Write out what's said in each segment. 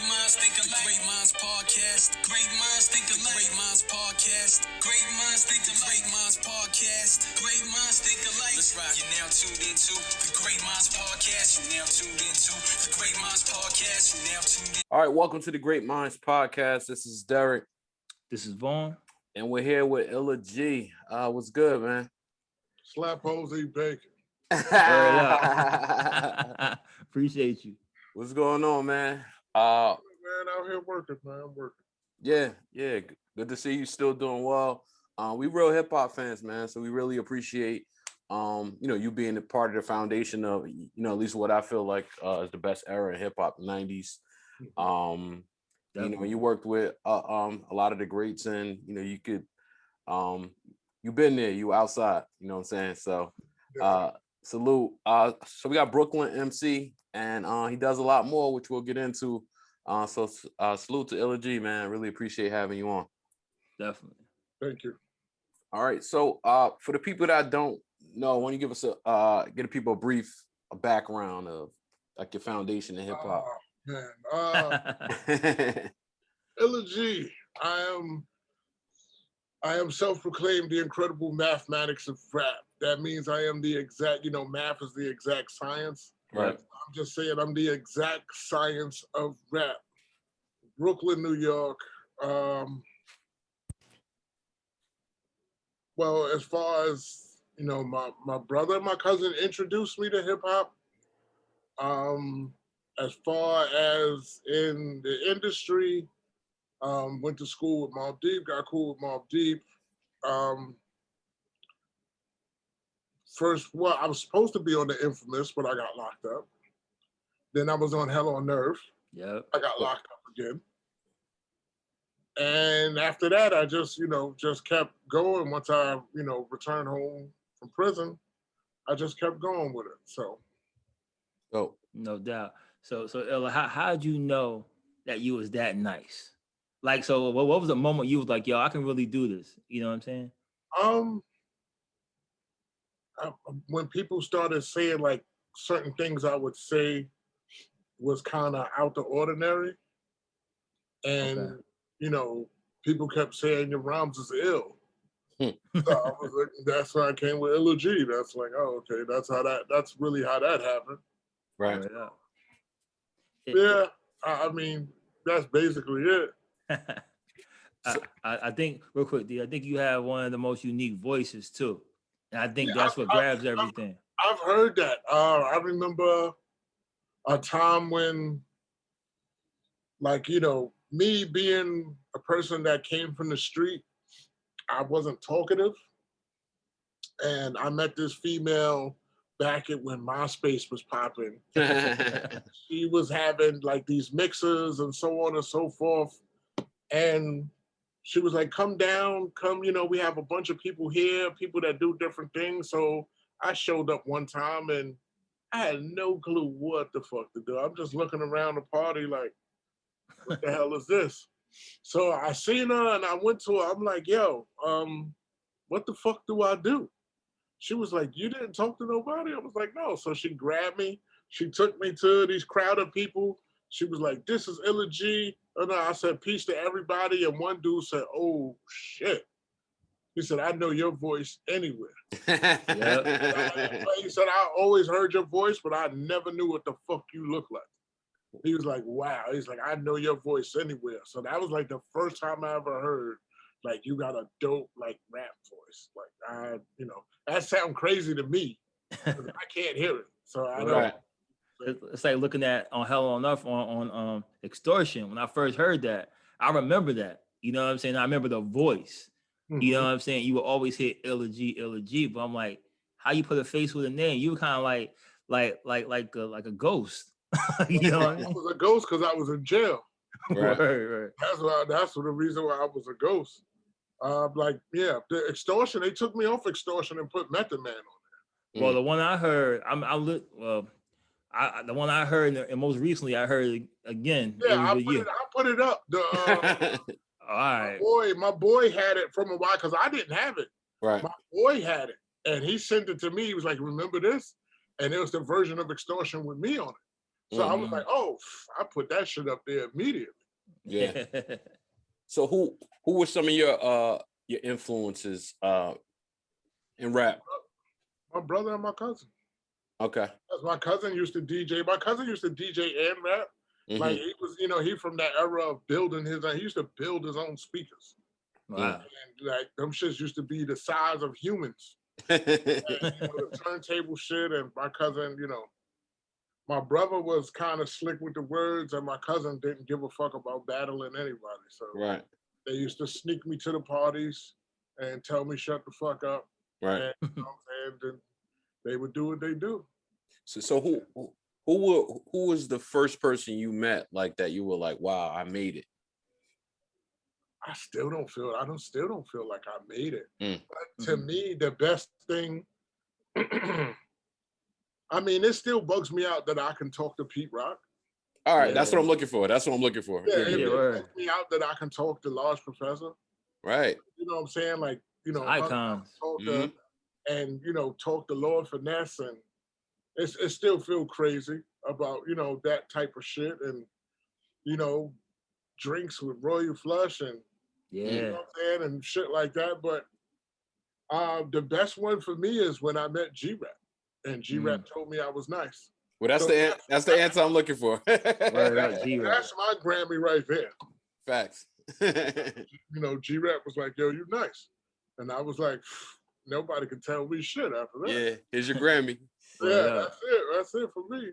minds think alike. Great Minds Podcast. Great minds think alike. Great Minds Podcast. Great minds think alike. Great Minds Podcast. Great minds think alike. Let's ride. You're now tuned into the Great Minds Podcast. You're now tuned into the Great Minds Podcast. You're now tuned in. All right, welcome to the Great Minds Podcast. This is Derrick. This is Vaughn. And we're here with Illa G. What's good, man? Slap holes, eat bacon. Appreciate you. What's going on, man? Man, out here working, man. I'm working. Yeah. Good to see you still doing well. We real hip hop fans, man. So we really appreciate you being a part of the foundation of, at least what I feel like is the best era in hip hop, the 90s. You worked with a lot of the greats, and you could you've been there, you outside, you know what I'm saying? So salute. So we got Brooklyn MC, and he does a lot more, which we'll get into. So salute to Illa G, man. Really appreciate having you on. Definitely. Thank you. All right. So for the people that don't know, why don't you give us give people a brief background of like your foundation in hip hop? Man, Illa G, I am self-proclaimed the incredible mathematics of rap. That means I am the exact, math is the exact science. Right. I'm just saying I'm the exact science of rap. Brooklyn, New York. Well, as far as, my brother, my cousin introduced me to hip hop. As far as in the industry, went to school with Mobb Deep, got cool with Mobb Deep. First, I was supposed to be on the Infamous, but I got locked up. Then I was on Hell on Earth. Yep. I got locked up again. And after that, I just kept going. Once I, returned home from prison, I just kept going with it. So. Oh, no doubt. So Illa, how'd you know that you was that nice? Like, so what was the moment you was like, yo, I can really do this? You know what I'm saying? When people started saying like certain things I would say was kind of out the ordinary. And, people kept saying your rhymes is ill. So I was like, that's why I came with Illa G. That's like, oh, okay, that's really how that happened. right. Yeah, I mean, that's basically it. I think, real quick, D, I think you have one of the most unique voices too. And I think that's what grabs everything. I've heard that. I remember a time when, like, me being a person that came from the street, I wasn't talkative. And I met this female back when MySpace was popping. She was having like these mixers and so on and so forth. And she was like, come down, we have a bunch of people here, people that do different things. So I showed up one time and I had no clue what the fuck to do. I'm just looking around the party like, what the hell is this? So I seen her and I went to her. I'm like, yo, what the fuck do I do? She was like, you didn't talk to nobody? I was like, no. So she grabbed me. She took me to these crowd of people. She was like, this is Illa G. And I said, peace to everybody. And one dude said, oh, shit. He said, I know your voice anywhere. He said, I always heard your voice, but I never knew what the fuck you look like. He was like, wow. He's like, I know your voice anywhere. So that was like the first time I ever heard, like, you got a dope, like, rap voice. Like, that sounds crazy to me. I can't hear it. So I don't. Right. It's like looking at on Hell on Earth on Extortion. When I first heard that, I remember that. You know what I'm saying? I remember the voice. Mm-hmm. You know what I'm saying? You would always hit Illa G. But I'm like, how you put a face with a name? You were kind of like a ghost. You know what I mean? I was a ghost because I was in jail. Right. Right. That's the reason why I was a ghost. The Extortion, they took me off Extortion and put Method Man on there. Well, the one I heard, the one I heard, and most recently I heard again. Yeah, I put it up. All right. My boy had it from a while because I didn't have it. Right. My boy had it, and he sent it to me. He was like, "Remember this?" And it was the version of Extortion with me on it. So I was like, oh, I put that shit up there immediately. Yeah. So who were some of your influences in rap? My brother and my cousin. Okay. My cousin used to DJ. My cousin used to DJ and rap. Like he was, he from that era of building his own. He used to build his own speakers. Wow. And like them shits used to be the size of humans. And, the turntable shit. And my cousin, my brother was kind of slick with the words, and my cousin didn't give a fuck about battling anybody. So they used to sneak me to the parties and tell me shut the fuck up. Right. And, and they would do what they do. So who was the first person you met like that? You were like, wow, I made it. I still don't feel like I made it. But to me, the best thing, I mean, it still bugs me out that I can talk to Pete Rock. All right, that's what I'm looking for. Yeah, it bugs me out that I can talk to Large Professor. Right. You know what I'm saying? Like, icons. Talk to Lord Finesse, and it still feel crazy about, that type of shit, and, drinks with Royal Flush and, you know what I'm saying, and shit like that. But the best one for me is when I met G-Rap, and G-Rap told me I was nice. Well, that's the answer I'm looking for. Right up, G-Rap. That's my Grammy right there. Facts. G-Rap was like, yo, you nice. And I was like, nobody can tell me shit after that. Yeah, here's your Grammy. Yeah, that's it for me.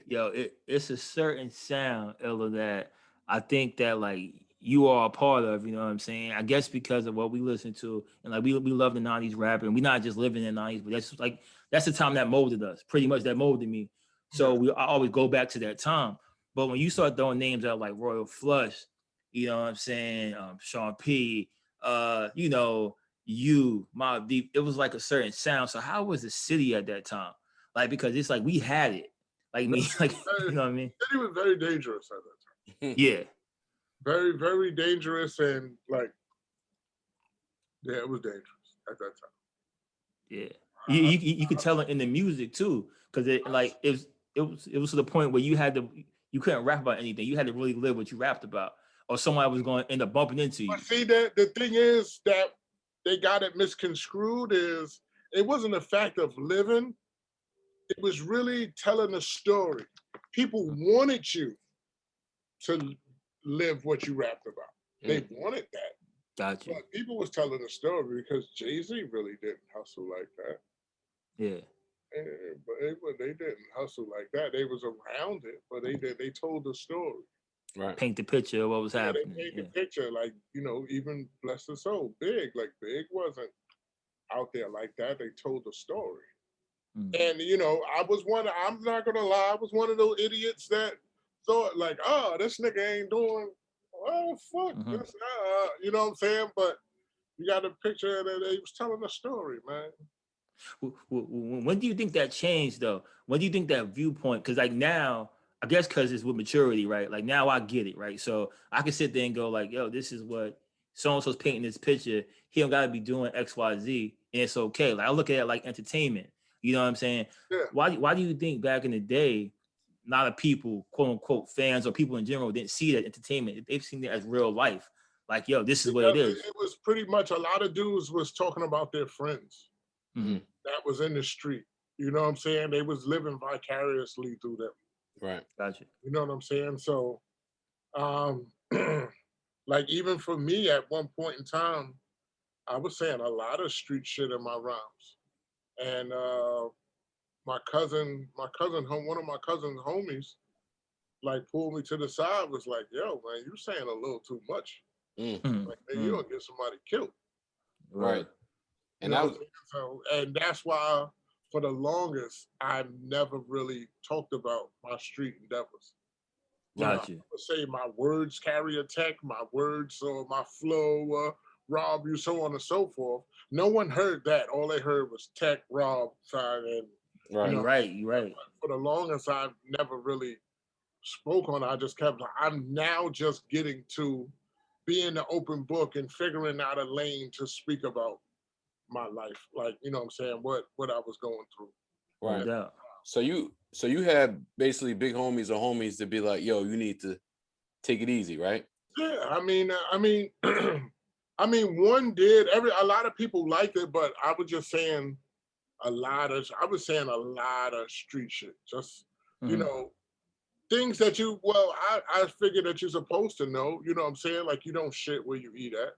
Yo, it's a certain sound, Ella, that I think that like you are a part of, you know what I'm saying? I guess because of what we listen to, and like we love the 90s rap, and we're not just living in the 90s, but that's the time that molded us, pretty much that molded me. So I always go back to that time. But when you start throwing names out like Royal Flush, you know what I'm saying, Sean P, you, Mobb Deep, it was like a certain sound. So how was the city at that time? Like, because it's like we had it. Like me, like, you know what I mean? The city was very dangerous at that time. Yeah. Very, very dangerous, and like, yeah, it was dangerous at that time. Yeah. You could tell it in the music too, because it was to the point where you couldn't rap about anything. You had to really live what you rapped about, or somebody was going to end up bumping into you. But see, the thing is that they got it misconstrued. Is it wasn't a fact of living; it was really telling a story. People wanted you to live what you rapped about. They wanted that. Gotcha. But people was telling a story because Jay-Z really didn't hustle like that. Yeah. But they didn't hustle like that. They was around it, but they told the story. Right. Paint the picture of what was happening. They paint the picture, like, even Bless the Soul, Big wasn't out there like that. They told the story. And I'm not gonna lie, I was one of those idiots that thought like, oh, this nigga ain't doing, oh fuck, this, you know what I'm saying? But you got a picture that he was telling a story, man. When do you think that changed though? When do you think that viewpoint? Because like now, I guess because it's with maturity, right? Like now I get it, right? So I can sit there and go like, yo, this is what so-and-so's painting this picture. He don't gotta be doing X, Y, Z, and it's okay. Like I look at it like entertainment. You know what I'm saying? Yeah. Why do you think back in the day, a lot of people, quote unquote, fans or people in general didn't see that entertainment? They've seen it as real life. Like, yo, this is what it is. It was pretty much a lot of dudes was talking about their friends that was in the street. You know what I'm saying? They was living vicariously through them. Right. Gotcha. You know what I'm saying? So, like even for me at one point in time, I was saying a lot of street shit in my rhymes. And one of my cousin's homies, like pulled me to the side, was like, yo, man, you saying a little too much. Like, man, you'll get somebody killed. Right. And and that's why for the longest, I never really talked about my street endeavors. Gotcha. I would say my words carry a tech, my words or my flow, rob you, so on and so forth. No one heard that. All they heard was tech, rob, side, and you're right. For the longest, I've never really spoke on it. I just kept. I'm now just getting to being the open book and figuring out a lane to speak about my life. Like, you know what I'm saying? What I was going through. Right. Yeah. So you had basically big homies or homies to be like, yo, you need to take it easy, right? Yeah, I mean, one did. A lot of people liked it, but I was just saying a lot of street shit. Just things that I figured that you're supposed to know. You know what I'm saying? Like, you don't shit where you eat at.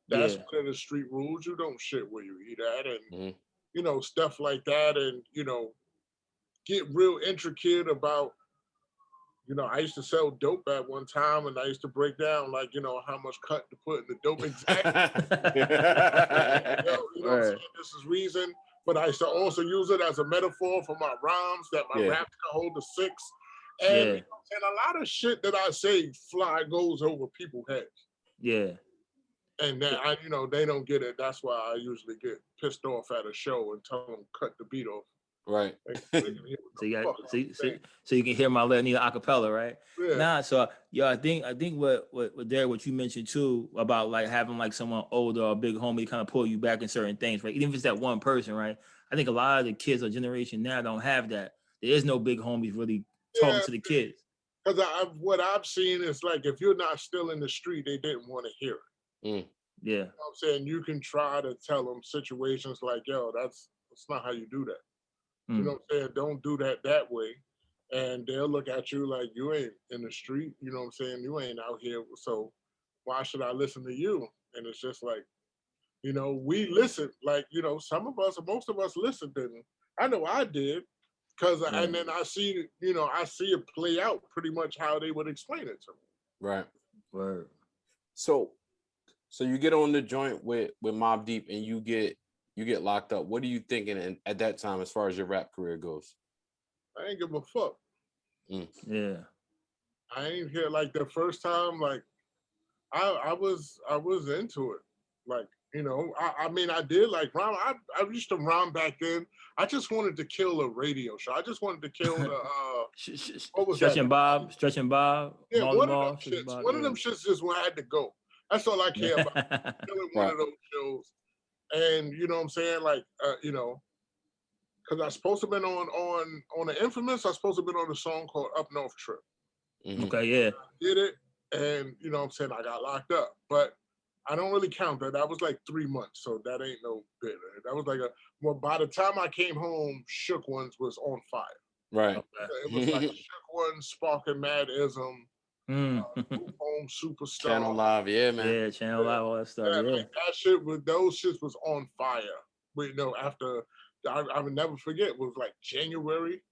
That's one of the street rules. You don't shit where you eat at, and stuff like that, and get real intricate about. I used to sell dope at one time, and I used to break down like how much cut to put in the dope exactly. What I'm saying? This is reason, but I used to also use it as a metaphor for my rhymes that my raps can hold a 6. And and a lot of shit that I say goes over people's heads. Yeah. And then they don't get it. That's why I usually get pissed off at a show and tell them cut the beat off. Right. So you can hear my little Nina acapella, right? Yeah. Nah, so I think what Derrick, what you mentioned too about like having like someone older or a big homie kind of pull you back in certain things, right? Even if it's that one person, right? I think a lot of the kids or generation now don't have that. There is no big homies really talking to the kids. Because what I've seen is like if you're not still in the street, they didn't want to hear it. Yeah. You know what I'm saying? You can try to tell them situations like, yo, that's not how you do that. You know what I'm saying? Don't do that way. And they'll look at you like you ain't in the street. You know what I'm saying? You ain't out here. So why should I listen to you? And it's just like, we listen. Like, some of us, most of us listened. And I know I did. And then I see it play out pretty much how they would explain it to me. Right. Word. So you get on the joint with Mobb Deep and you get locked up. What are you thinking at that time as far as your rap career goes? I ain't give a fuck. Yeah. I ain't here like the first time. Like I was into it. Like, I did like rhyme. I used to rhyme back then. I just wanted to kill a radio show. I just wanted to kill the what was Stretch that? and Bob. Yeah, one of them shits just had to go. That's all I care about. Killing one of those shows. And you know what I'm saying? Like, because I was supposed to have been on the Infamous, I was supposed to have been on a song called Up North Trip. Okay, yeah. I did it, and you know what I'm saying, I got locked up. But I don't really count that. That was like 3 months, so that ain't no bit. That was like by the time I came home, Shook Ones was on fire. Right. It was like Shook Ones, Sparking Madism, Home Superstar. Channel Live, yeah, man. Yeah, Channel Live, all that stuff. Yeah. Like that shit those shits was on fire. But after I would never forget, it was like January,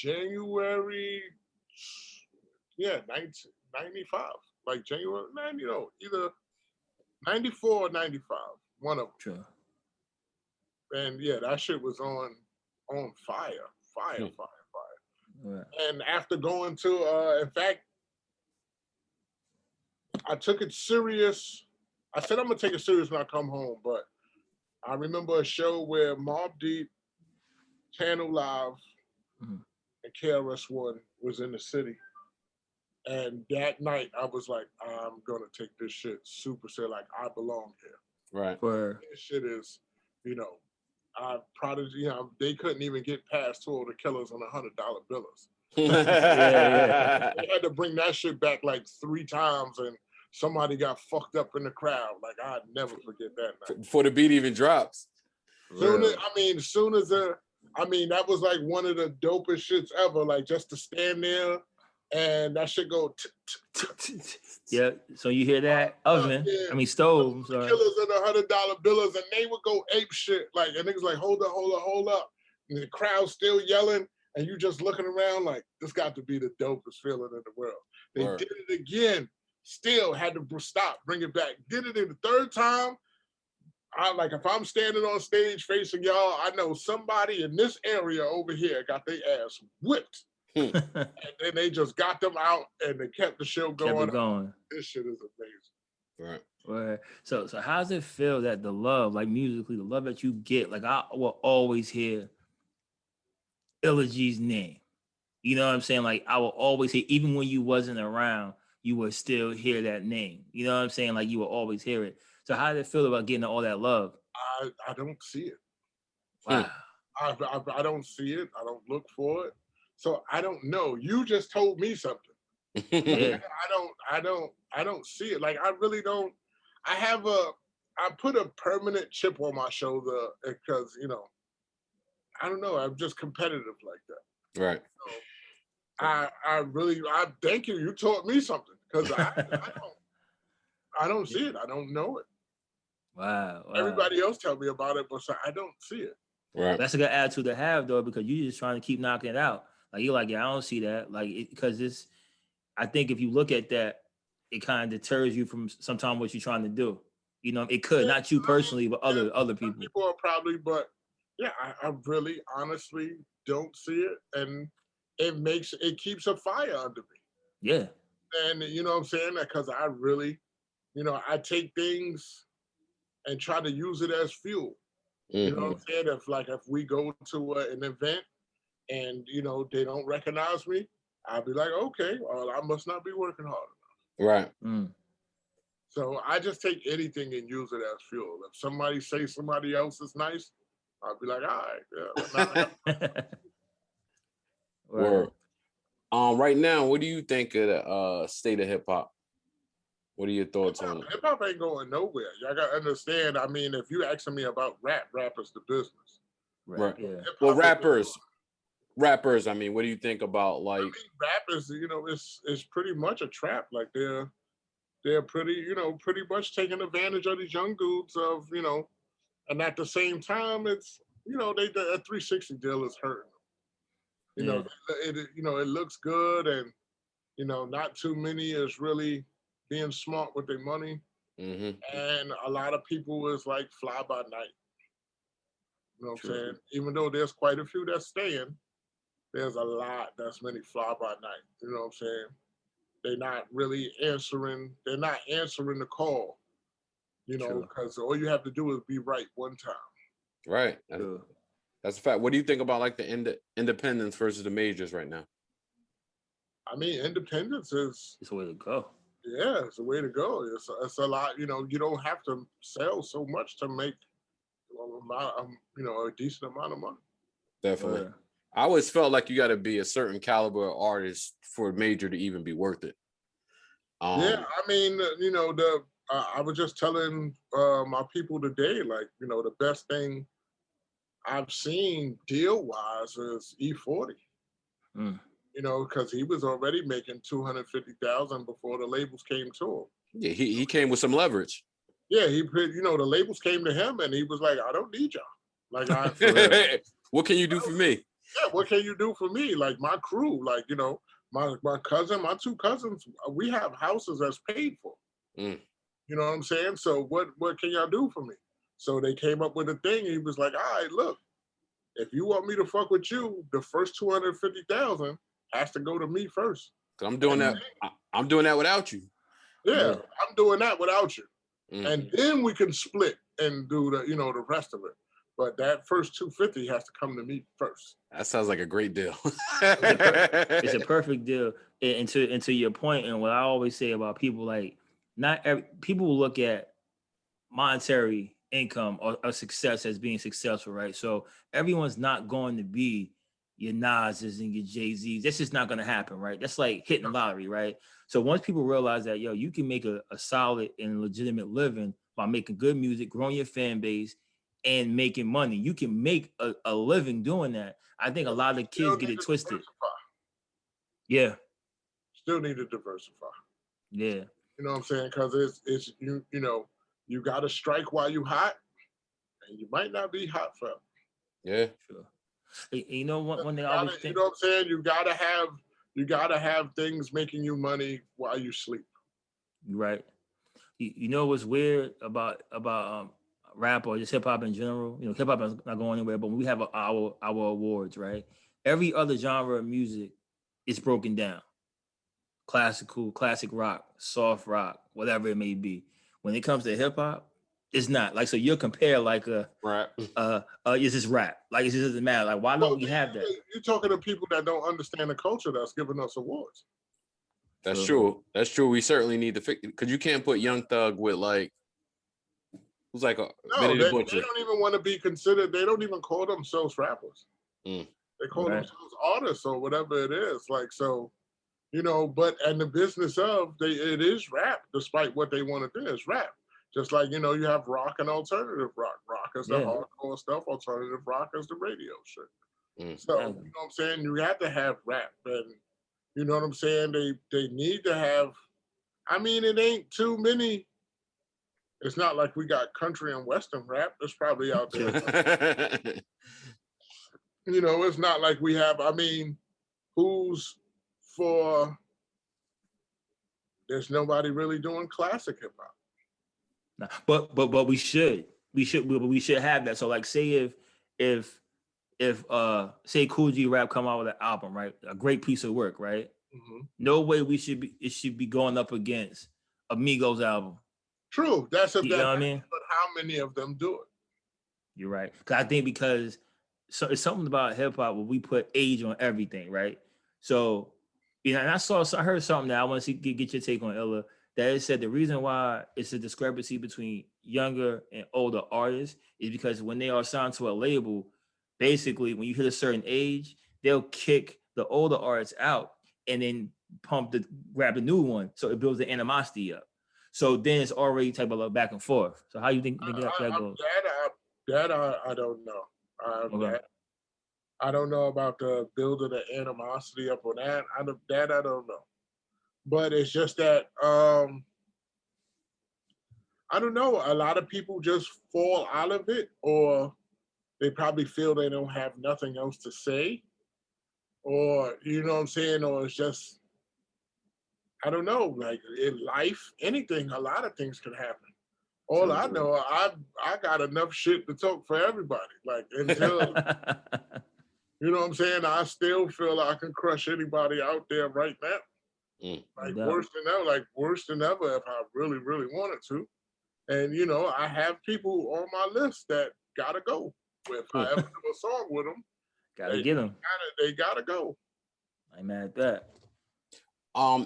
1995. Like January, either 94 or 95, one of them. Sure. And that shit was on fire. Right. And after going to, in fact, I took it serious. I said I'm gonna take it serious when I come home, but I remember a show where Mobb Deep, Channel Live, and KRS-One was in the city. And that night I was like, I'm gonna take this shit super serious, like I belong here. Right. This shit is, they couldn't even get past Two of the Killers on $100 billers. Yeah. They had to bring that shit back like 3 times, and somebody got fucked up in the crowd. Like I'd never forget that night. Before the beat even drops. That was like one of the dopest shits ever. Like just to stand there and that shit go. Yeah. So you hear that oven? I mean stove. Sorry. Killers and $100 billers, and they would go ape shit. Like and niggas like hold up, and the crowd still yelling. And you just looking around like, this got to be the dopest feeling in the world. They did it again, still had to stop, bring it back. Did it in the 3rd time. If I'm standing on stage facing y'all, I know somebody in this area over here got their ass whipped. And then they just got them out and they kept the show going. This shit is amazing. Right. So how does it feel that the love, like musically, the love that you get, like I will always hear Illa G's name. You know what I'm saying? Like I will always hear, even when you wasn't around, you would still hear that name. You know what I'm saying? Like you will always hear it. So how did it feel about getting all that love? I don't see it. Wow. I don't see it. I don't look for it. So I don't know. You just told me something. Yeah. I don't see it. Like I really don't. I put a permanent chip on my shoulder because I don't know. I'm just competitive like that. Right. So I thank you. You taught me something because I don't see it. I don't know it. Wow. Everybody else tell me about it, but I don't see it. Right. That's a good attitude to have though, because you're just trying to keep knocking it out. Like you're like, yeah, I don't see that. Like because it's. I think if you look at that, it kind of deters you from sometimes what you're trying to do. You know, it could not you personally, but other people. People are probably, but yeah, I really honestly don't see it, and it keeps a fire under me. Yeah. And you know what I'm saying? Because I really, I take things and try to use it as fuel. You know what I'm saying? If we go to an event and they don't recognize me, I'll be like, okay, well, I must not be working hard enough. Right. So I just take anything and use it as fuel. If somebody says somebody else is nice, I'll be like, all right, yeah. Word. Right now, what do you think of the state of hip hop? What are your thoughts on it? Hip hop ain't going nowhere. Y'all gotta understand. I mean, if you asking me about rap is the business. Right. Yeah. Well, rappers. I mean, what do you think about like? I mean, rappers? It's pretty much a trap. Like they're pretty much taking advantage of these young dudes of and at the same time, it's a 360 deal is hurting them. It looks good, and not too many is really being smart with their money, and a lot of people is like fly by night. You know what I'm saying? Even though there's quite a few that's staying, there's a lot that's many fly by night. You know what I'm saying? They're not really answering. They're not answering the call. Because all you have to do is be right one time. Right. That's a fact. What do you think about like the independents versus the majors right now? I mean, independence is it's the way to go. Yeah, it's the way to go. It's a lot. You don't have to sell so much to make a decent amount of money. Definitely. I always felt like you got to be a certain caliber of artist for a major to even be worth it. Yeah, I mean, I was just telling my people today, like, the best thing I've seen deal-wise is E40. Because he was already making $250,000 before the labels came to him. Yeah, he came with some leverage. Yeah, the labels came to him and he was like, I don't need y'all. Like, what can you do for me? Yeah, what can you do for me? Like my crew, like, my cousin, my two cousins, we have houses that's paid for. You know what I'm saying? So what can y'all do for me? So they came up with a thing. He was like, all right, look, if you want me to fuck with you, the first $250,000 has to go to me first. I'm doing that. I'm doing that without you. Yeah, I'm doing that without you. And then we can split and do the rest of it. But that first $250 has to come to me first. That sounds like a great deal. It's a perfect deal. And to your point, and what I always say about people, like people will look at monetary income or success as being successful, right? So everyone's not going to be your Nas's and your Jay-Z's. That's just not going to happen, right? That's like hitting the lottery, right? So once people realize that, you can make a solid and legitimate living by making good music, growing your fan base, and making money. You can make a living doing that. I think a lot of kids get it twisted. Yeah. Still need to diversify. Yeah. You know what I'm saying? Because it's you got to strike while you hot, and you might not be hot forever. Yeah. Sure. One thing I always think. You know what I'm saying? You gotta have things making you money while you sleep. Right. You know what's weird about rap or just hip hop in general? Hip hop is not going anywhere, but when we have our awards, right? Every other genre of music is broken down. Classical, classic rock, soft rock, whatever it may be. When it comes to hip hop, it's not. Like, so you'll compare like it's just rap. Like, it just doesn't matter. Like, why don't we have that? You're talking to people that don't understand the culture that's giving us awards. That's true. That's true. We certainly need to fix it because you can't put Young Thug with like Who's like a No, Benny they the Butcher? don't even want to be considered. They don't even call themselves rappers. Mm. They call Right. themselves artists or whatever it is. Like, so, you know, but and the business of it is rap, despite what they want to do, is rap. Just like, you know, you have rock and alternative rock. Rock is the Yeah. hardcore stuff, alternative rock is the radio shit. Mm. So, Yeah. you know what I'm saying? You have to have rap. And you know what I'm saying? They need to have, I mean, it ain't too many. It's not like we got country and western rap. It's probably out there. You know, it's not like we have, I mean, who's for, there's nobody really doing classic hip hop. Nah, but we should have that. So like, say if say Cool G Rap come out with an album, right, a great piece of work, right? Mm-hmm. No way it should be going up against Amigos album. True, that's if You know that. what I mean? But how many of them do it? You're right. Because I think so it's something about hip hop where we put age on everything, right? So, you know, and I heard something that I want to get your take on, Ella, that it said the reason why it's a discrepancy between younger and older artists is because when they are signed to a label, basically when you hit a certain age, they'll kick the older artists out and then grab the new one. So it builds the animosity up. So then it's already type of like back and forth. So how you think that goes? I don't know. Okay. I don't know about the building the animosity up on that. I don't know. But it's just that I don't know. A lot of people just fall out of it, or they probably feel they don't have nothing else to say, or you know what I'm saying, or it's just I don't know. Like in life, anything, a lot of things can happen. All I know, I got enough shit to talk for everybody. Like until you know what I'm saying, I still feel I can crush anybody out there right now. Mm. Like Yeah. worse than ever if I really, really wanted to. And you know, I have people on my list that gotta go. If I ever do a song with them, Gotta get them. they gotta go. I'm mad at that.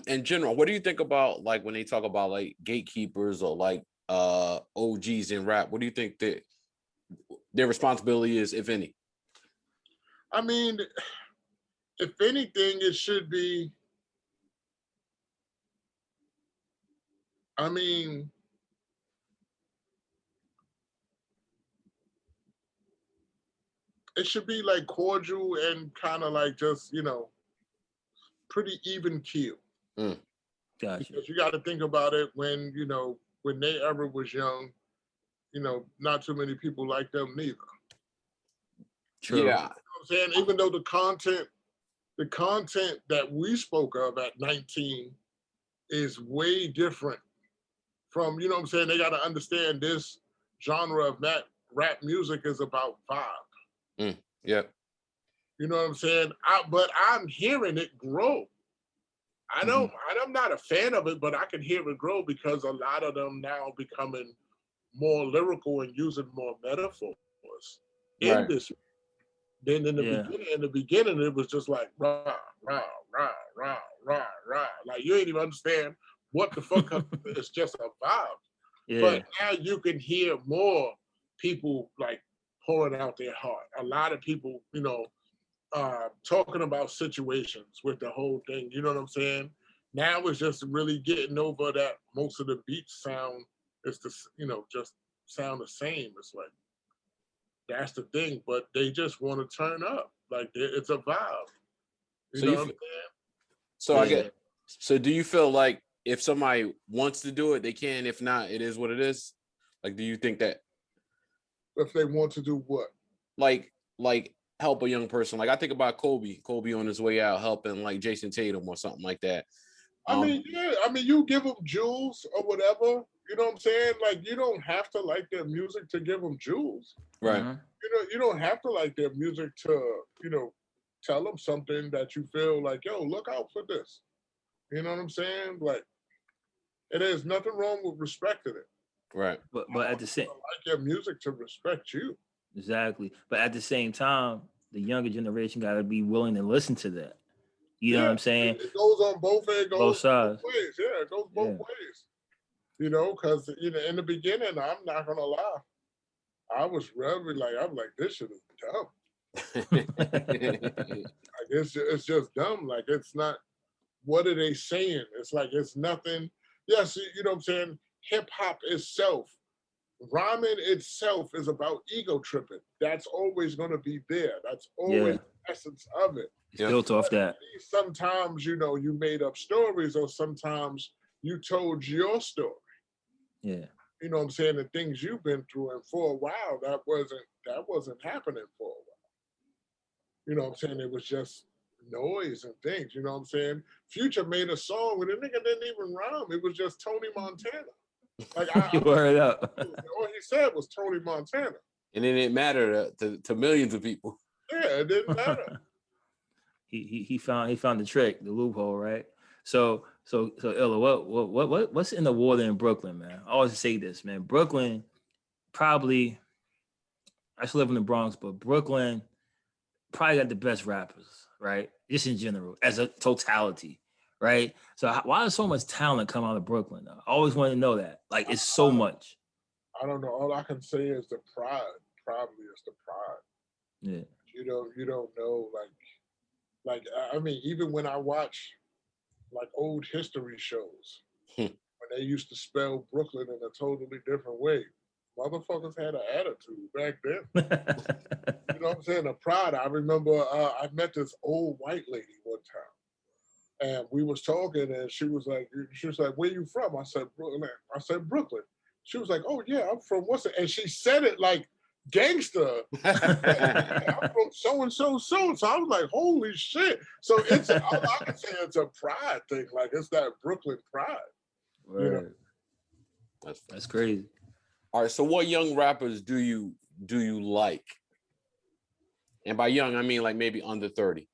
In general, what do you think about like when they talk about like gatekeepers or like OGs in rap? What do you think that their responsibility is, if any? I mean, if anything, it should be. I mean, it should be like cordial and kind of like just, you know, pretty even keel. Mm. Gotcha. Because you got to think about it when, you know, when they ever was young, you know, not too many people like them neither. True. Yeah. You know what I'm saying? Even though the content that we spoke of at 19 is way different from, you know what I'm saying? They got to understand this genre of that rap music is about vibe. Yep. You know what I'm saying? But I'm hearing it grow. I'm not a fan of it, but I can hear it grow because a lot of them now becoming more lyrical and using more metaphors in this. Then in the beginning, it was just like rah, rah, rah, rah, rah, rah. Like you ain't even understand what the fuck it's just a vibe. Yeah. But now you can hear more people like pouring out their heart. A lot of people, you know, talking about situations with the whole thing. You know what I'm saying? Now it's just really getting over that most of the beats sound is just sound the same. It's like that's the thing, but they just want to turn up. Like it's a vibe. You know what I'm saying? So I get. So do you feel like if somebody wants to do it, they can? If not, it is what it is. Like, do you think that if they want to do what? Like help a young person. Like I think about Kobe on his way out helping like Jason Tatum or something like that. I mean, you give them jewels or whatever. You know what I'm saying? Like you don't have to like their music to give them jewels. Right. You don't have to like their music to, you know, tell them something that you feel like, yo, look out for this. You know what I'm saying? Like, there's nothing wrong with respecting it. Right. But at the same, like your music to respect you. Exactly. But at the same time, the younger generation got to be willing to listen to that. You know what I'm saying? It goes on both sides. Both ways. Yeah, it goes both ways. you know, because in the beginning, I'm not gonna lie, I was really like, I'm like, this shit is dumb. Like it's just dumb. Like it's not. What are they saying? It's like it's nothing. Yes, you know what I'm saying. Hip hop itself, rhyming itself is about ego tripping. That's always gonna be there. That's always the essence of it. It's built off that. Sometimes you made up stories, or sometimes you told your story. Yeah. You know what I'm saying? The things you've been through, and for a while that wasn't happening for a while. You know what I'm saying? It was just noise and things. You know what I'm saying? Future made a song where the nigga didn't even rhyme. It was just Tony Montana. Like You word up. all he said was Tony Montana. And it didn't matter to millions of people. Yeah, it didn't matter. he found the trick, the loophole, right? So Ella, what's in the water in Brooklyn, man? I always say this, man. Brooklyn, probably, I still live in the Bronx, but Brooklyn probably got the best rappers, right? Just in general, as a totality, right? So why does so much talent come out of Brooklyn, though? I always wanted to know that. Like, it's so much. I don't know. All I can say is the pride. Probably is the pride. Yeah. You don't know, like I mean, even when I watch like old history shows, when they used to spell Brooklyn in a totally different way, motherfuckers had an attitude back then. You know what I'm saying? The pride. I remember I met this old white lady one time, and we was talking, and she was like, "Where you from?" I said, "Brooklyn." I said, "Brooklyn." She was like, "Oh yeah, I'm from what's it?" And she said it like gangster. I'm from so and so. So I was like, "Holy shit!" So it's all I can say. It's a pride thing. Like it's that Brooklyn pride. Word. You know? That's crazy. All right. So what young rappers do you like? And by young, I mean like maybe under 30.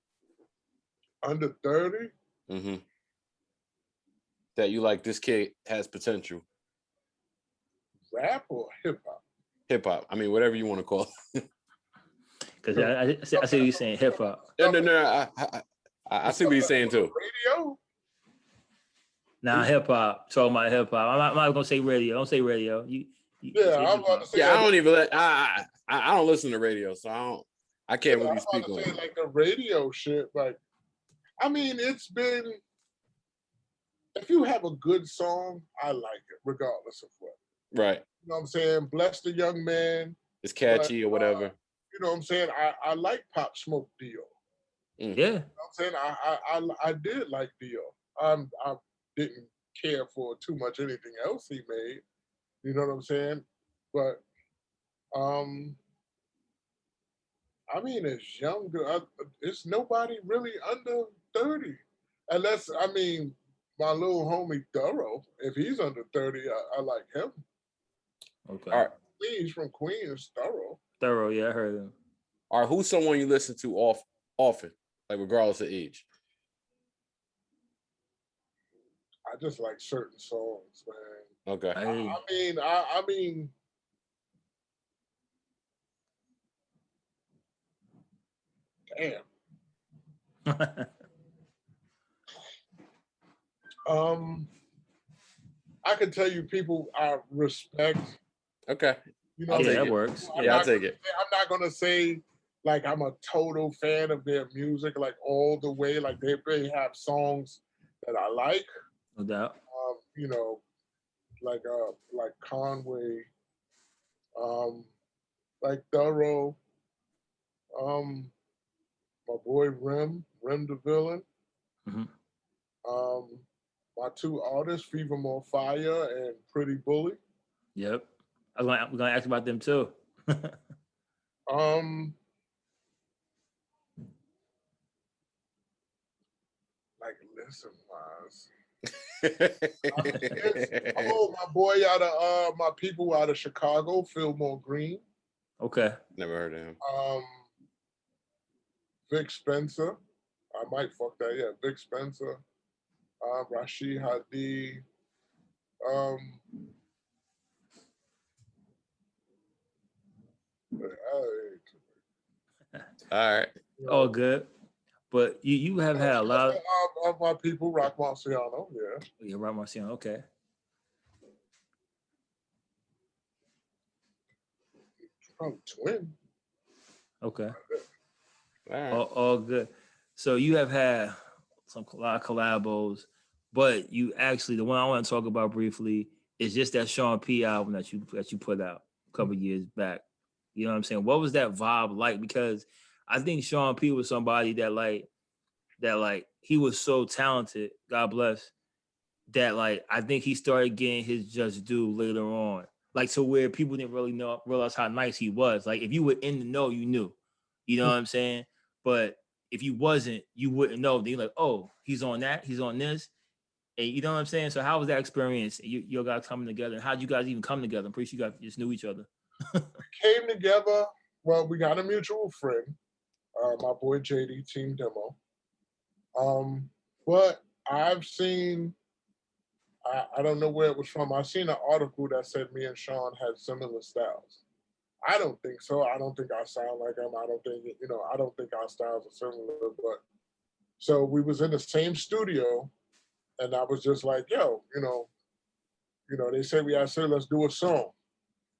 Under 30? Mm-hmm. That you like, this kid has potential. Rap or hip hop? Hip hop. I mean, whatever you want to call it. Because I see you saying hip hop. No. I see what you're saying too. Radio? Nah, hip hop. Talking about hip hop. I'm not gonna say radio. Don't say radio. You I'm about to say. Yeah, I don't even. I don't listen to radio, so I can't really speak on it. Like the radio shit. Like, I mean, it's been. If you have a good song, I like it, regardless of what. Right. You know what I'm saying? Bless the Young Man. It's catchy or whatever. You know what I'm saying? I like Pop Smoke Dio. Yeah. You know what I'm saying? I did like Dio. I didn't care for too much anything else he made. You know what I'm saying? But I mean, it's younger. It's nobody really under 30. Unless, I mean, my little homie Thorough, if he's under 30, I like him. Okay. All right. He's from Queens, Thorough, yeah, I heard him. All right, who's someone you listen to often, like regardless of age? I just like certain songs, man. Okay. I mean, damn. I can tell you people I respect. Okay. You know, that works. I'll take it. I'm not gonna say like I'm a total fan of their music, like all the way. Like they have songs that I like. No doubt. You know, like Conway, like Thorough, my boy Rem the Villain. Mm-hmm. My two artists, Fever More Fire and Pretty Bully. Yep. We're gonna ask about them too. Like listen wise. My boy out of my people out of Chicago, Fillmore Green. Okay. Never heard of him. Vic Spencer. I might fuck that, yeah. Vic Spencer. Rashid Hadi. All right. All good. But you have had a lot of my people, Rock Marciano, yeah. Yeah, Rock Marciano, okay. Probably twin. Okay. All right. All good. So you have had a lot of collabos, but you actually, the one I want to talk about briefly is just that Sean P album that you put out a couple years back. You know what I'm saying? What was that vibe like? Because I think Sean P was somebody that he was so talented, God bless, that I think he started getting his just due later on. To where people didn't really realize how nice he was. If you were in the know, you knew. You know what I'm saying? But if you wasn't, you wouldn't know. Then you're like, oh, he's on that, he's on this. And you know what I'm saying? So how was that experience? You guys coming together? How'd you guys even come together? I'm pretty sure you guys just knew each other. We came together. Well, we got a mutual friend, my boy JD, Team Demo. But I've seen, I don't know where it was from. I seen an article that said me and Sean had similar styles. I don't think so. I don't think I sound like him. I don't think, I don't think our styles are similar. But so we was in the same studio, and I was just like, yo, they said let's do a song.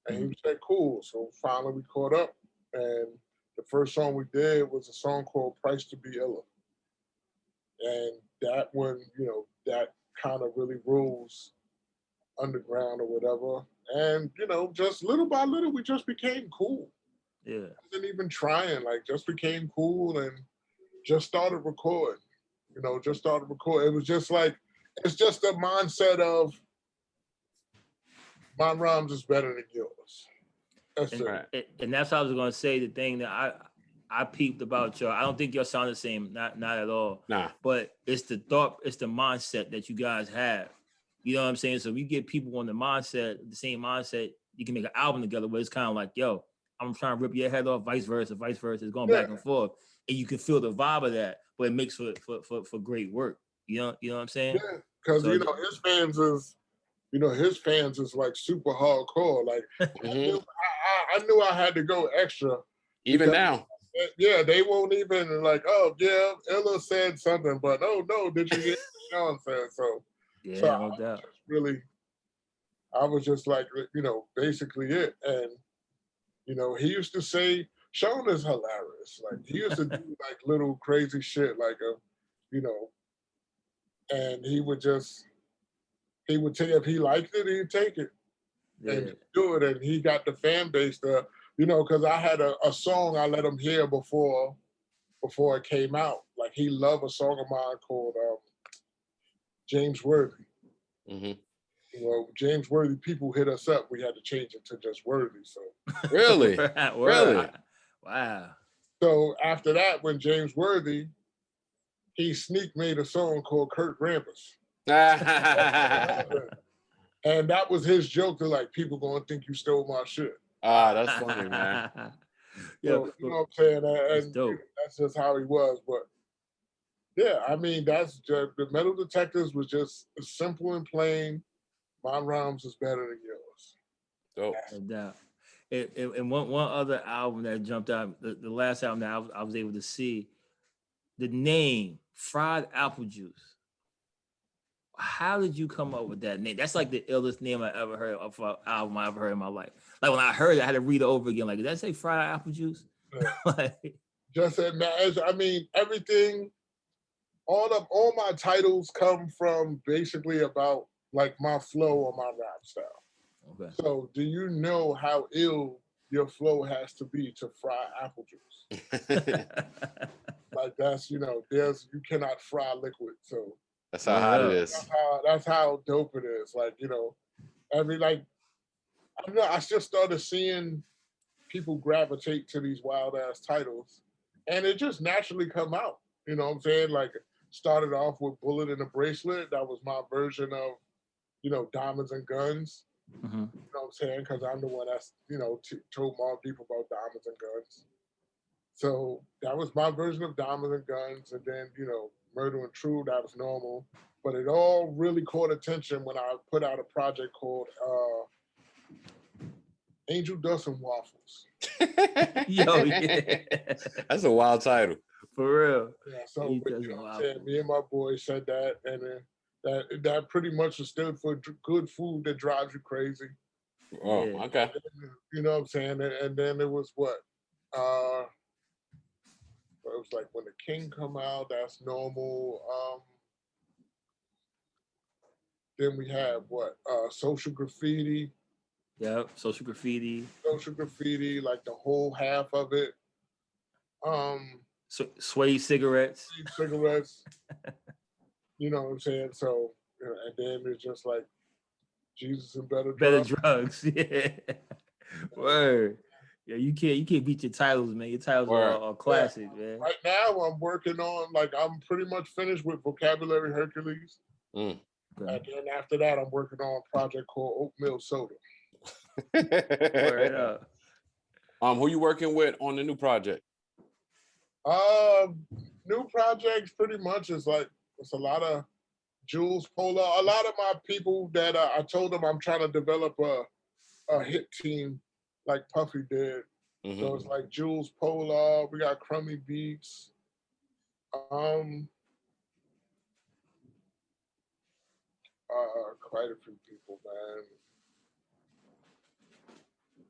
And he said, cool. So finally we caught up, and the first song we did was a song called Price to Be Illa. And that one, that kind of really rules underground or whatever. And, just little by little, we just became cool. Yeah. Wasn't even trying, just became cool and just started recording. It was just it's just a mindset of my rhymes is better than yours. That's it. And that's how I was going to say the thing that I peeped about y'all. I don't think y'all sound the same, not at all. Nah. But it's the thought, it's the mindset that you guys have. You know what I'm saying? So if you get people on the same mindset, you can make an album together where it's kind of like, yo, I'm trying to rip your head off, vice versa. It's going back and forth. And you can feel the vibe of that, but it makes for great work. You know what I'm saying? Yeah, because his fans is super hardcore. I knew I had to go extra. Even now. Yeah, they won't even oh yeah, Illa said something, but oh no, did you get Sean said so? Yeah, so no doubt. I was just basically it. And he used to say Sean is hilarious. He used to do little crazy shit and he would take, if he liked it, he'd take it and do it. And he got the fan base to, because I had a song I let him hear before it came out. He loved a song of mine called James Worthy. Mm-hmm. James Worthy, people hit us up. We had to change it to just Worthy. So really? Really? Wow. So after that, when James Worthy, he sneak made a song called Kurt Rampus. And that was his joke to people gonna think you stole my shit. That's funny, man. So, you know what I'm saying? And that's just how he was. But yeah, I mean, that's just, the Metal Detectives was just simple and plain. My rhymes is better than yours. Dope. No doubt. And one other album that jumped out, the last album that I was able to see, the name Fried Apple Juice. How did you come up with that name? That's the illest name I ever heard of an album I ever heard in my life. When I heard it, I had to read it over again. Did that say Fried Apple Juice? Yeah. Just I mean, everything, all my titles come from basically about my flow or my rap style. Okay. So do you know how ill your flow has to be to fry apple juice? That's, you cannot fry liquid. So that's how hot it is. That's how dope it is. I just started seeing people gravitate to these wild ass titles, and it just naturally come out. You know what I'm saying? Started off with Bullet in a Bracelet. That was my version of, Diamonds and Guns. Mm-hmm. You know what I'm saying? Because I'm the one that's, told more people about Diamonds and Guns. So that was my version of Diamonds and Guns. And then, Murder and True, that was normal. But it all really caught attention when I put out a project called Angel Dust and Waffles. Yo, yeah. That's a wild title. For real. Yeah, so me and my boy said that, and that pretty much stood for good food that drives you crazy. Oh, Yeah. okay. You know what I'm saying? And then it was what? It was like when the King come out, that's normal. Then we have what? Social graffiti. Yep. Social graffiti. Social graffiti, like the whole half of it. Suede cigarettes. Cigarettes. You know what I'm saying? So, and then it's just like Jesus and better Better drugs. drugs. Yeah. Word. Yeah, you can't beat your titles, man. Your titles Word. are classic, man. Right now, I'm working on, like, I'm pretty much finished with Vocabulary Hercules. Mm. Okay. And then after that, I'm working on a project called Oatmeal Soda. Word up. Who you working with on the new project? New projects pretty much is like, it's a lot of Jules Polar. A lot of my people that I told them I'm trying to develop a hit team like Puffy did. Mm-hmm. So it's like Jules Polar, we got Crummy Beats. Quite a few people, man.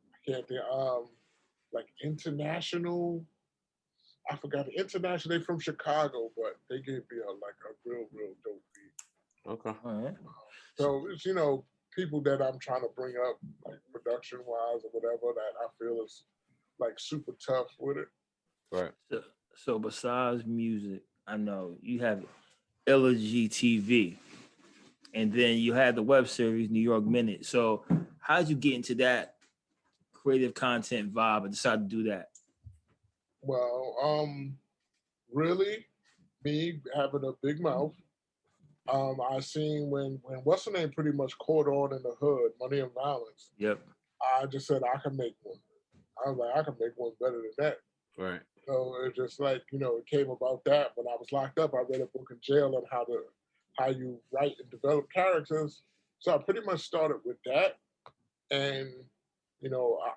I can't think. Like International. I forgot the International. They from Chicago, but they gave me a real dope beat. Okay. All right. So it's people that I'm trying to bring up, like production wise or whatever, that I feel is like super tough with it. Right. So besides music, I know you have Elegy TV, and then you had the web series New York Minute. So how did you get into that creative content vibe and decide to do that? Well, really, me having a big mouth. I seen when what's the name pretty much caught on in the hood, Money and Violence. Yep. I just said I can make one. I was like, I can make one better than that. Right. So it's just like, it came about that. When I was locked up, I read a book in jail on how you write and develop characters. So I pretty much started with that, and an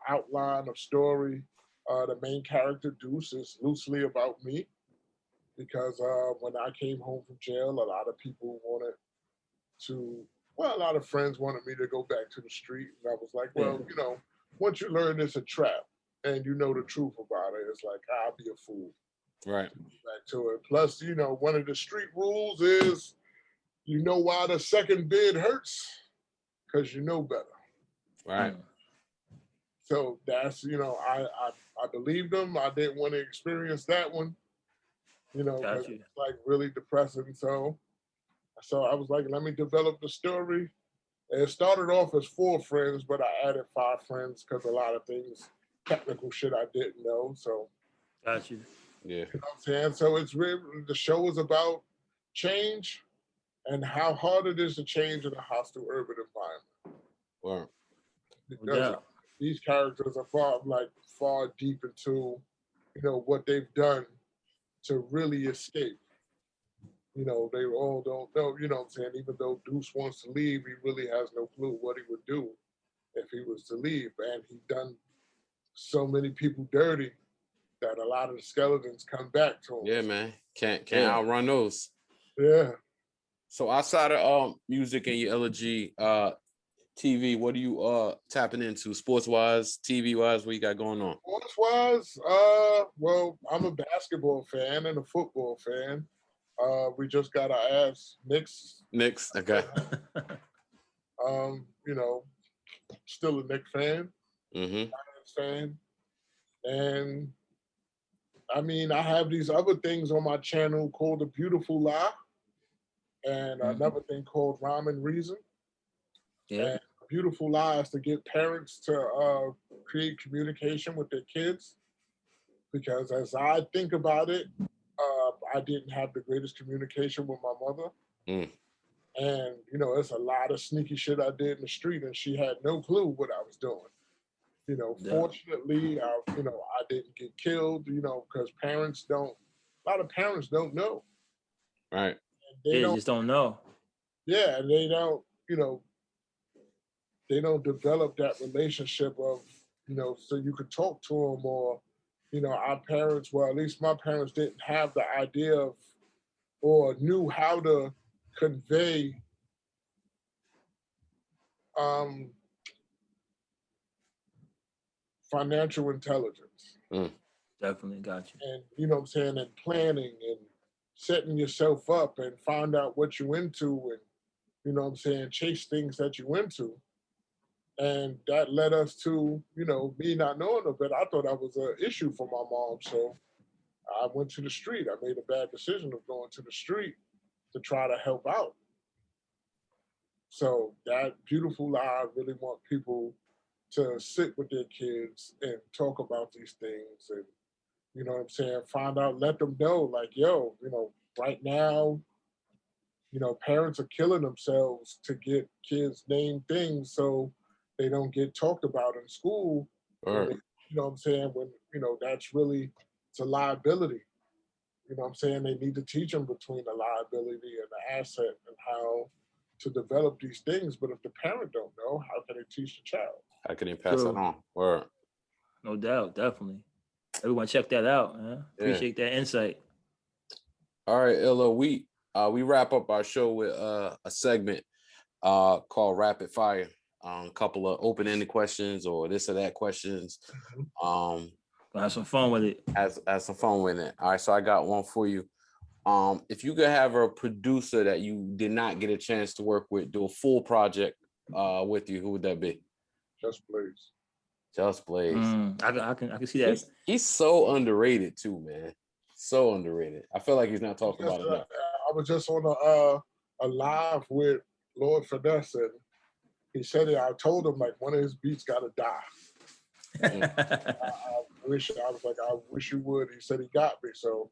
outline of story. The main character Deuce is loosely about me, because when I came home from jail, a lot of people a lot of friends wanted me to go back to the street. And I was like, well, once you learn it's a trap and you know the truth about it, it's like, I'll be a fool. Right. Back to it. Plus, one of the street rules is, why the second bid hurts? Because you know better. Right. So that's, I believed them. I didn't want to experience that one, because it's like really depressing. So I was like, let me develop the story. And it started off as 4 friends, but I added 5 friends because a lot of things, technical shit I didn't know. So, Got you. Yeah. You know what I'm saying? So it's really, the show is about change and how hard it is to change in a hostile urban environment. Wow. Because these characters are far deep into, what they've done to really escape. They all don't know, you know what I'm saying? Even though Deuce wants to leave, he really has no clue what he would do if he was to leave. And he done so many people dirty that a lot of the skeletons come back to him. Yeah, man. Can't outrun those. Yeah. So outside of music and your Elegy TV, what are you tapping into sports wise, TV wise? What you got going on? Sports wise, well, I'm a basketball fan and a football fan. We just got our ass Knicks. Okay. Still a Knicks fan. Mm-hmm. Fan. And I mean, I have these other things on my channel called The Beautiful Lie, and another thing called Rhyme and Reason. Yeah. And Beautiful Lie is to get parents to create communication with their kids, because as I think about it, I didn't have the greatest communication with my mother. Mm. And, it's a lot of sneaky shit I did in the street, and she had no clue what I was doing. Fortunately, I didn't get killed, because a lot of parents don't know. Right. They just don't know. Yeah, and they don't, they don't develop that relationship of, so you could talk to them, or, our parents, well, at least my parents didn't have the idea of, or knew how to convey financial intelligence. Definitely got you. And you know what I'm saying, and planning and setting yourself up and find out what you into and you know what I'm saying, chase things that you into. And that led us to, you know, me not knowing of it. I thought that was an issue for my mom. So I went to the street. I made a bad decision of going to the street to try to help out. So that beautiful lie, I really want people to sit with their kids and talk about these things and, you know what I'm saying, find out, let them know, like, yo, you know, right now, you know, parents are killing themselves to get kids named things so they don't get talked about in school. Right. You know what I'm saying? When, you know, that's really, it's a liability. You know what I'm saying? They need to teach them between the liability and the asset and how to develop these things. But if the parent don't know, how can they teach the child? How can they pass it on? Word. No doubt, definitely. Everyone check that out, man. Yeah. Appreciate that insight. All right, Illa, we wrap up our show with a segment called Rapid Fire. A couple of open-ended questions or this or that questions. Gonna have some fun with it. Have some fun with it. All right, so I got one for you. If you could have a producer that you did not get a chance to work with do a full project with you, who would that be? Just Blaze. Just Blaze. I can see that. He's so underrated too, man. So underrated. I feel like he's not talking about it enough. I was just on a live with Lord Finesse, and he said it. I told him like one of his beats got to die. I wish you would. He said he got me. So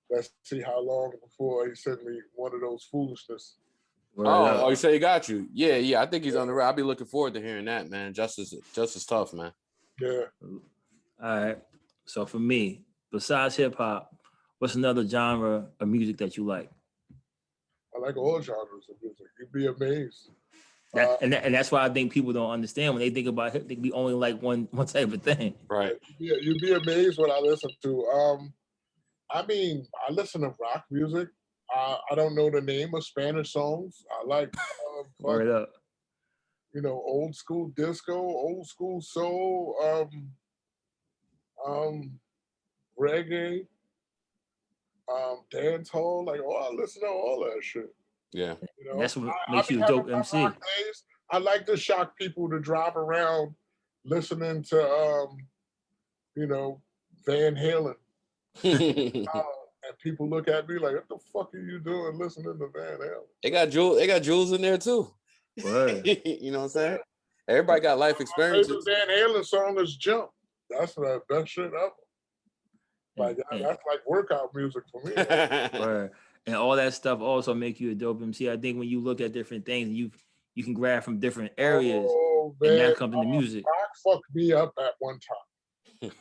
let's see how long before he sent me one of those foolishness. Oh, you say he got you? Yeah. I think he's on the right. I'll be looking forward to hearing that, man. Justice tough, man. Yeah. All right. So for me, besides hip hop, what's another genre of music that you like? I like all genres of music. You'd be amazed. And that's why I think people don't understand when they think about hip. They be only like one type of thing. Right. Yeah, you'd be amazed what I listen to. I mean, I listen to rock music. I don't know the name of Spanish songs. I like, Word up. You know, old school disco, old school soul, reggae, dance hall. Like, I listen to all that shit. Yeah. You know, That's what makes you a dope MC. I like to shock people to drive around listening to, you know, Van Halen. And people look at me like, what the fuck are you doing listening to Van Halen? They got Jules in there too. You know what I'm saying? Everybody got life experiences. My favorite Van Halen song is Jump. That's the best shit ever. Like that's like workout music for me. Right. And all that stuff also make you a dope MC. I think when you look at different things, you can grab from different areas, and that comes into music. Rock fucked me up at one time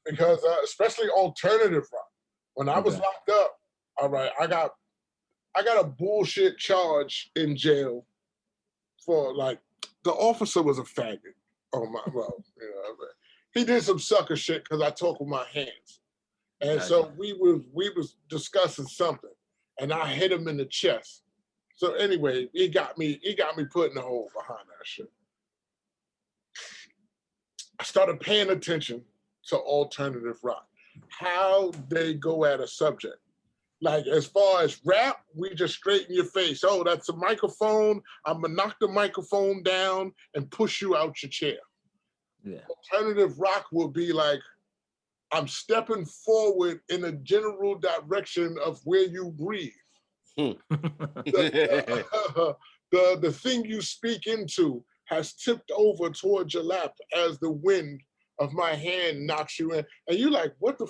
because especially alternative rock. When I was locked up, all right, I got a bullshit charge in jail for like the officer was a faggot. Oh my, well, you know, he did some sucker shit because I talk with my hands, and so we was discussing something, and I hit him in the chest. So anyway, he got me putting a hole behind that shit. I started paying attention to alternative rock. How they go at a subject. Like as far as rap, we just straighten your face. Oh, that's a microphone. I'm gonna knock the microphone down and push you out your chair. Yeah. Alternative rock will be like, I'm stepping forward in a general direction of where you breathe. The thing you speak into has tipped over towards your lap as the wind of my hand knocks you in. And you like, what the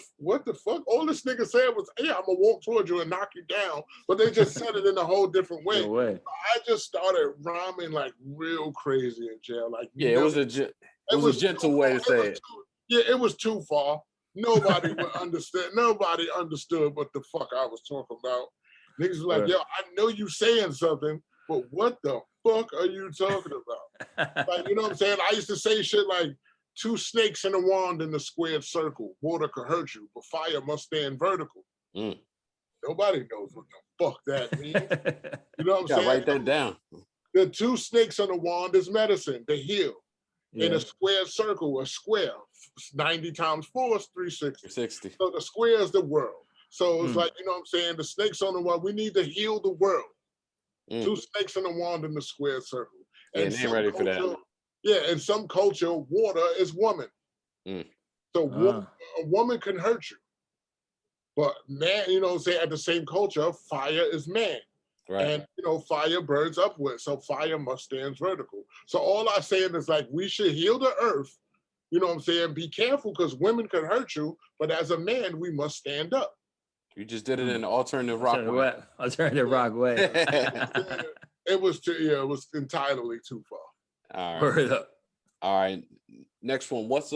fuck? All this nigga said was, yeah, I'm gonna walk towards you and knock you down. But they just said it in a whole different way. No way. I just started rhyming like real crazy in jail. Like, yeah, it was a gentle way to say it. Yeah, it was too far. Nobody would understand. Nobody understood what the fuck I was talking about. Niggas was like, yo, I know you saying something, but what the fuck are you talking about? Like, you know what I'm saying? I used to say shit like, 2 snakes in a wand in a squared circle. Water could hurt you, but fire must stand vertical. Nobody knows what the fuck that means. You know what I'm saying? Write that down. The 2 snakes on the wand is medicine. They heal. In Yeah. a square circle, a square, 90 times 4 is 360. 60. So the square is the world. So it's Mm. like, you know what I'm saying? The snakes on the wall, we need to heal the world. Mm. 2 snakes in a wand in the square circle. Yeah, And they ain't ready for that. Yeah, in some culture, water is woman. Mm. So a woman can hurt you. But man, you know what I'm saying? At the same culture, fire is man. Right. And, you know, fire burns upward. So fire must stand vertical. So all I'm saying is like, we should heal the earth. You know what I'm saying? Be careful because women can hurt you. But as a man, we must stand up. You just did it in the alternative rock way. Alternative rock way. It was entirely too far. All right. Word up. All right. Next one. What's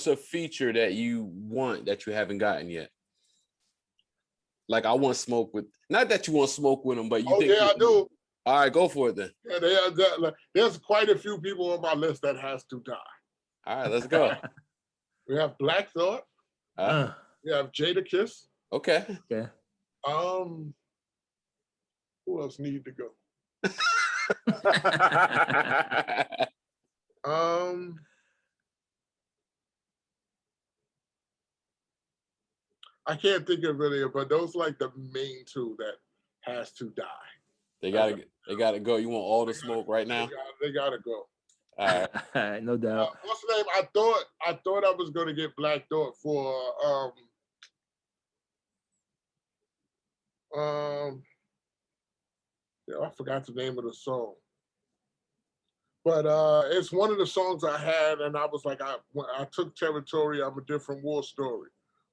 a feature that you want that you haven't gotten yet? Like I want smoke with, not that you want smoke with them, but you think. I do. All right, go for it then. Yeah, there's quite a few people on my list that has to die. All right, let's go. We have Black Thought. We have Jada Kiss. Okay. Okay. Who else need to go? I can't think of any, but those like the main 2 that has to die. They gotta go. You want all the smoke right now? They gotta go. All right. No doubt. What's the name? I thought I was gonna get Black Thought for I forgot the name of the song. But it's one of the songs I had, and I was like, I took territory. I'm a different war story.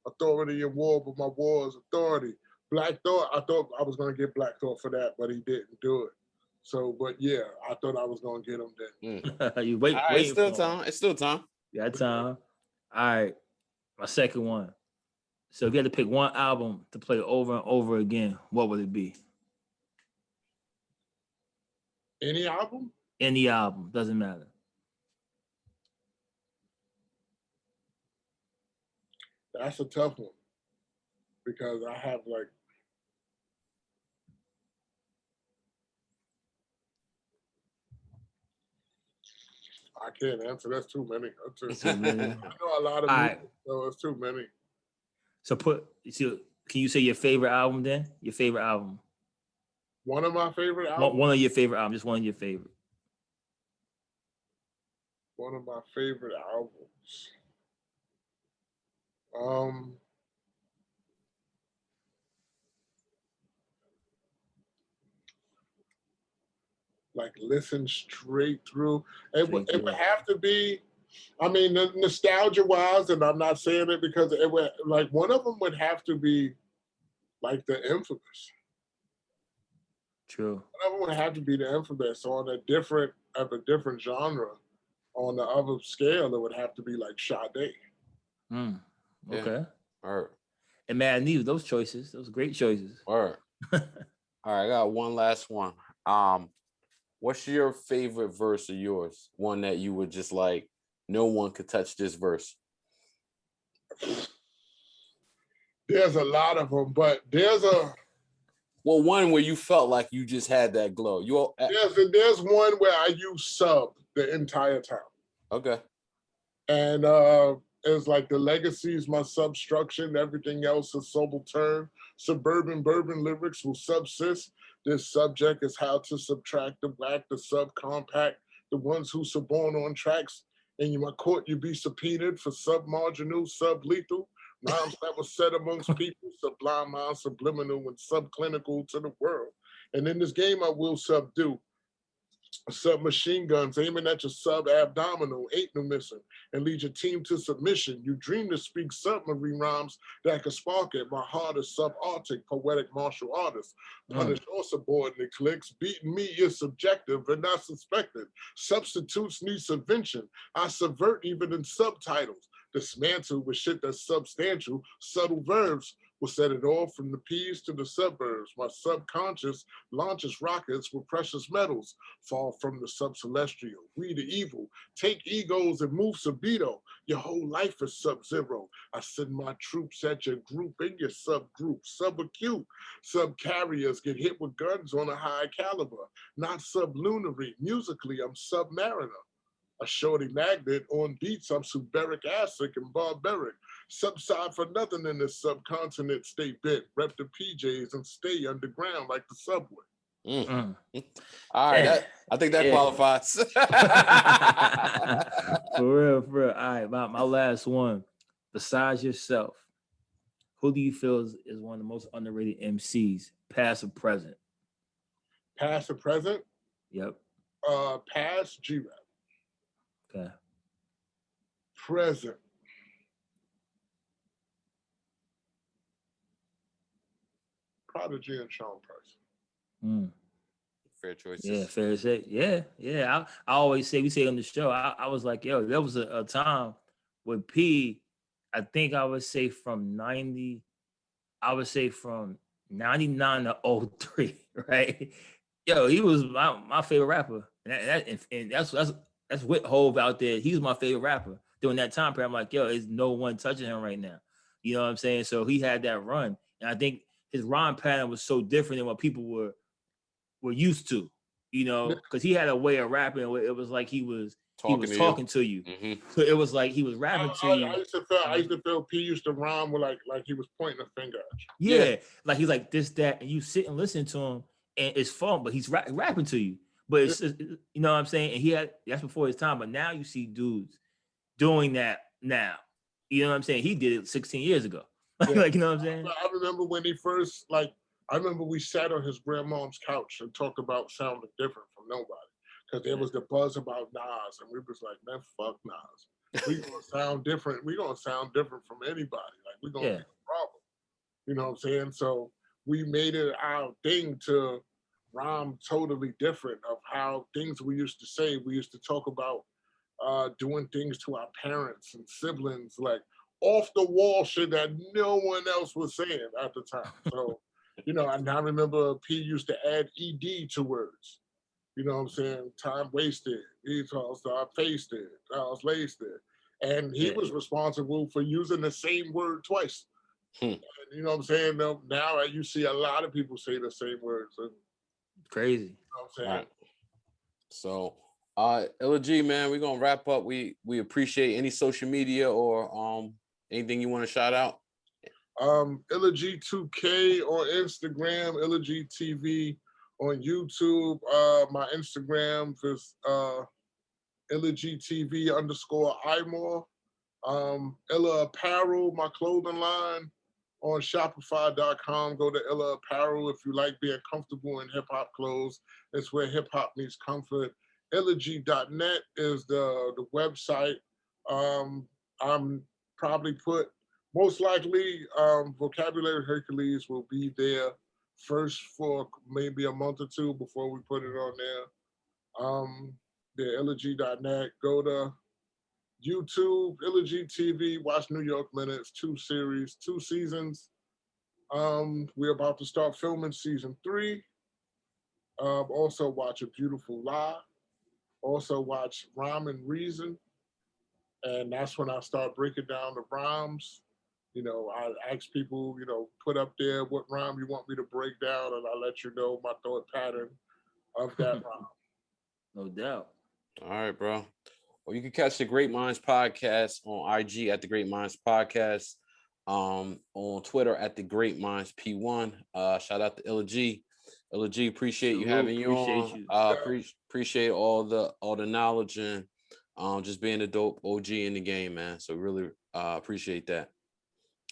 Authority in war, but my war is authority. Black Thought, I thought I was going to get Black Thought for that, but he didn't do it. So, but yeah, I thought I was going to get him then. You wait. It's still time. It's still time. You got time. All right. My second one. So if you had to pick one album to play over and over again, what would it be? Any album? Any album. Doesn't matter. That's a tough one because I have like, I can't answer. That's too many. Too many. I know a lot of music, so it's too many. So can you say your favorite album then? Your favorite album? One of my favorite albums? One of your favorite albums, just one of your favorite. One of my favorite albums. Like listen straight through. It would have to be, I mean, nostalgia wise, and I'm not saying it because it would, like one of them would have to be like the Infamous. True. One of them would have to be the Infamous on a different genre. On the other scale, it would have to be like Sade. Okay. All right. And man, I need those choices. Those great choices. All right. All right. I got one last one. What's your favorite verse of yours? One that you would just like, no one could touch this verse. There's a lot of them, but there's one where you felt like you just had that glow. There's one where I use sub the entire time. Okay. And it's like the legacy is my substruction. Everything else is subaltern. Suburban bourbon lyrics will subsist. This subject is how to subtract the whack, the subcompact, the ones who suborn on tracks. In my court, you be subpoenaed for submarginal, sublethal. Rhymes that were said amongst people, sublime mind, subliminal, and subclinical to the world. And in this game, I will subdue. Submachine guns aiming at your sub-abdominal, ain't no missing, and lead your team to submission. You dream to speak submarine rhymes that could spark it. My heart is subarctic, poetic martial artist. Punish or subordinate clicks. Beating me is subjective and not suspected. Substitutes need subvention. I subvert even in subtitles. Dismantle with shit that's substantial. Subtle verbs will set it all from the P's to the suburbs. My subconscious launches rockets with precious metals. Fall from the subcelestial. We the evil. Take egos and move subido. Your whole life is sub-zero. I send my troops at your group in your subgroup. Subacute. Subcarriers get hit with guns on a high caliber. Not sublunary. Musically, I'm submariner. a shorty magnet. On beats, I'm suberic acid and barbaric. Subside for nothing in this subcontinent. Stay bent, rep the PJs, and stay underground like the subway. All right, I think that qualifies. For real, for real. All right, my last one. Besides yourself, who do you feel is one of the most underrated MCs, past or present? Past or present? Yep. Past, G-Rap. Okay. Present. Prodigy and Sean Price. Fair choices. Yeah, fair to say. Yeah. I always say, we say on the show, I was like, yo, there was a time with P, I think I would say from 99 to 03, right? Yo, he was my favorite rapper. And that's with Hove out there. He was my favorite rapper during that time period. I'm like, yo, there's no one touching him right now. You know what I'm saying? So he had that run. And I think his rhyme pattern was so different than what people were used to, you know, because he had a way of rapping where it was like he was talking to you. So it was like he was rapping to you. I used to feel P used to rhyme with like he was pointing a finger at you. Yeah, like he's like this, that, and you sit and listen to him, and it's fun, but he's rapping to you. But it's just, you know what I'm saying? And that's before his time, but now you see dudes doing that now. You know what I'm saying? He did it 16 years ago. Like, you know what I'm saying? I remember when he first, I remember we sat on his grandmom's couch and talked about sounding different from nobody. Because there was the buzz about Nas, and we was like, man, fuck Nas. We gonna sound different. We gonna sound different from anybody. Like, we gonna be a problem. You know what I'm saying? So we made it our thing to rhyme totally different of how things we used to say. We used to talk about doing things to our parents and siblings, like off the wall shit that no one else was saying at the time. So, you know, and I remember P used to add ED to words. You know what I'm saying? Time wasted. He told us I faced it. I was laced it. And he was responsible for using the same word twice. And, you know what I'm saying? Now you see a lot of people say the same words. And, crazy. You know what I'm saying? Right. So, Illa G, man, we're gonna wrap up. We appreciate any social media or anything you want to shout out. Illa G 2K on Instagram, Illa G TV on YouTube. My Instagram is Illa G TV _Imore. Illa Apparel, my clothing line on Shopify.com. Go to Illa Apparel if you like being comfortable in hip hop clothes. It's where hip hop meets comfort. IllaG.net is the website. I'm probably most likely Vocabulary Hercules will be there first for maybe a month or two before we put it on there. The IllaG.net. Go to YouTube, IllaG TV, watch New York Minutes, 2 series, 2 seasons. We're about to start filming season 3. Also watch A Beautiful Lie. Also watch Rhyme and Reason. And that's when I start breaking down the rhymes. You know, I ask people, you know, put up there what rhyme you want me to break down, and I let you know my thought pattern of that rhyme. No doubt. All right, bro. Well, you can catch the Great Minds Podcast on IG at the Great Minds Podcast, on Twitter at the Great Minds P1. Shout out to Illa G. Illa G, appreciate you having you on. Appreciate all the knowledge and just being a dope OG in the game, man. So really appreciate that.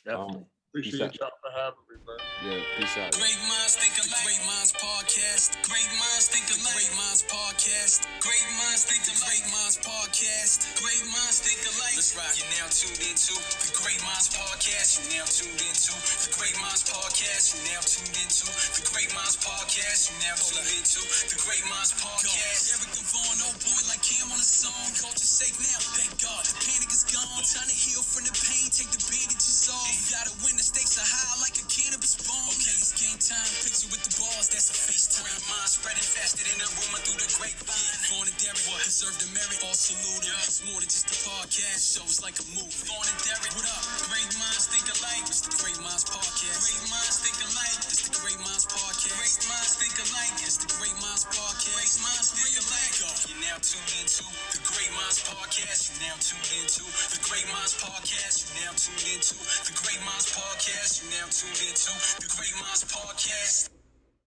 Definitely. Appreciate y'all for having me, man. Yeah, peace out. Great minds think alike. Great Minds Podcast. Great minds think alike. Great Minds Podcast. Great minds think alike. Great Minds Podcast. Great minds think alike. Let's rock. You're now tuned into the Great Minds Podcast. You're now tuned into the Great Minds Podcast. You're now tuned into the Great Minds Podcast. You're now tuned into the Great Minds Podcast. Derrick Devon, oh boy, like Cam on a song. Culture safe now, thank God. Panic is gone. Time to heal from the pain. Take the bandages off. You gotta win. The stakes are high like a cannabis bomb. Okay, it's game time. Picture with the balls. That's a FaceTime. Great minds spreading fast. Blasted in the rumor through the grapevine. Born in Derrick, deserve the merit. All salute. It's more than just a podcast. Shows like a movie. Born in Derrick, what up? Great minds think alike. It's the Great Minds Podcast. Great minds think alike. It's the Great Minds Podcast. Great minds think alike. It's the Great Minds Podcast. Great minds think alike. You're now tuned into the Great Minds Podcast. You're now tuned into the Great Minds Podcast. You're now tuned into the Great Minds Podcast. You're now tuned into the Great Minds Podcast.